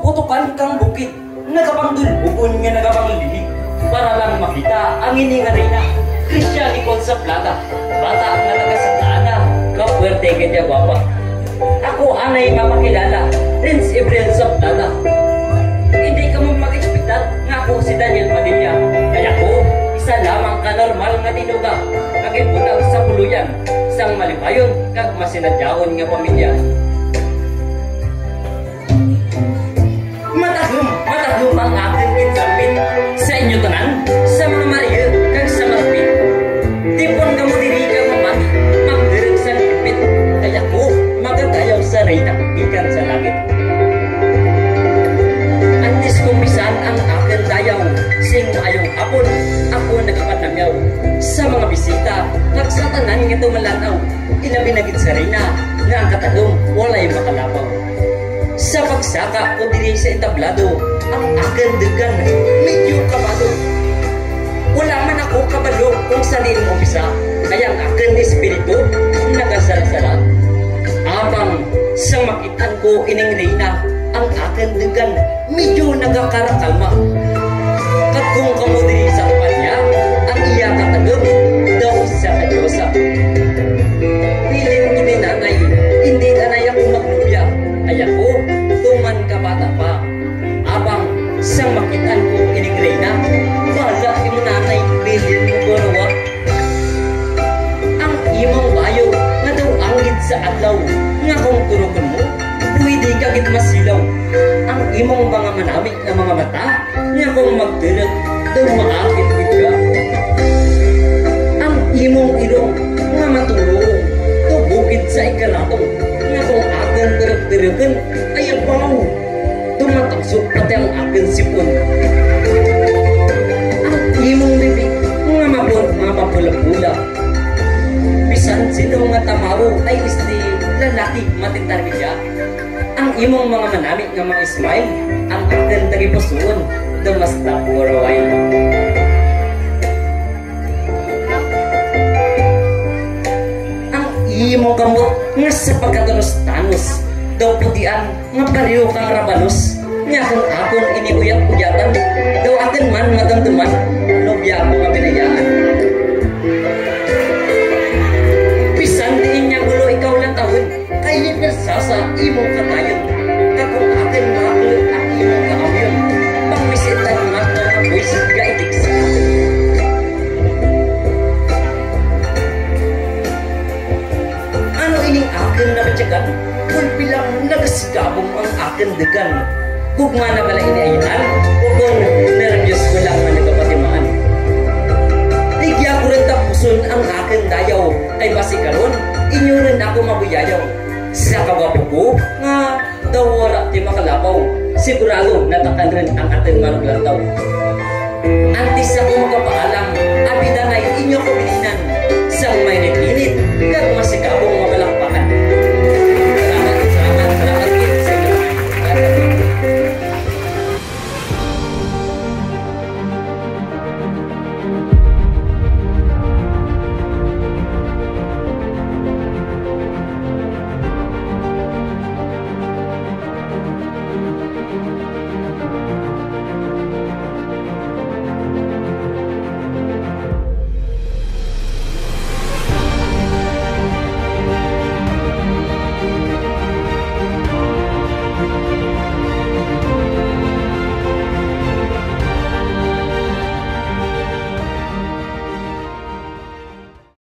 putukan kang bukid, nagapangdulbukon nga nagapanglihig, para lang makita ang ininga reyna. Christian ikon sa plata, bata ang natagasaglaana, kapuwerte kaya guwapa. Ako anay mapakilala, Prince Ibril sa plata. Hindi ka mo mag-ekspektar nga ako si Daniel Padilla. Kaya ko, isa lamang ka normal nga tinuga, kagibutang sa puluyan, isang malipayon kag masinadyaon nga pamilya. Matagum ang aking kinsapin sa inyo tanan, sa mga Maria kag sa Marapit. Tipon ka mo diri ka mamati, magdirig sa lipit, kaya ko magatayaw sa reyna ikan sa langit. Antis kumpisan ang aking dayaw, sing ayong hapon, ako nagapanamyaw. Sa mga bisita, kag sa tanan nga tumalanaw, ilabinagit sa reyna, nga ang katalong walay makalapaw. Sa pagsaka ko diri sa entablado, ang aking degan medyo kabado. Wala man ako kabalo kung salin mo umpisa, kaya ang aking espiritu nagasalasala. Abang sa makitan ko ining reyna, ang aking degan medyo nagakarakalma. Kat kung kamo diri sa kapanya, ang iya katagam daw sa kadyosa. Piling kini nanay, hindi tanay ako maglubya, ay ako tuman ka bata pa. Abang sa makitan ko ining reyna, wala yung nanay bilin mo gorowa. Ang imong bayo nga daw anggid sa adlaw, nga kung turukan mo, pwede ka git masilaw. Ang imong mga manamit na mga mata, nga kung magdirag, daw maakit git ka. Ang imong ilong nga matulong, daw bukid sa ikaratong, nga kung aking dirag-diragan, ay abaw. Tumataksok pati ang aking sipon. Ang imong bibig, mga mabot, mga mapula-pula. Bisan sino nga tamawo ay isti lalaki matitargidya. Ang imong mga manamit nga mga smile, ang aking tagipusuon, dumasta puraway. Ang imong kamot nga sa pagkatanos-tanos, daw putian nga pariyo kang rabanos, nga kung akong iniuyat-uyatan, daw akin man madamdaman, lobya ako nga binayaan. Bisan diin niya gulo ikaw lang taon, kaya nasasa imong katayon, kakong akin mahal ang imong kaamyon, pangmisitan nga mga boys nga itik sa akin. Ano ining akin na matyagan? Pulpilang nagasigabong ang aking degan. Kung nga na pala inaihan, o kung nervyos ko lang na nagapatimaan. Tigya ko rin tapusun ang aking dayaw, ay basi karon, inyo rin ako mabuyayaw. Sa kagwapo ko, nga daw wala di makalapaw, sigurado natakan rin ang ating maruglantaw. Antis ako magpapaalam, abidanay inyo ko bininan, sang may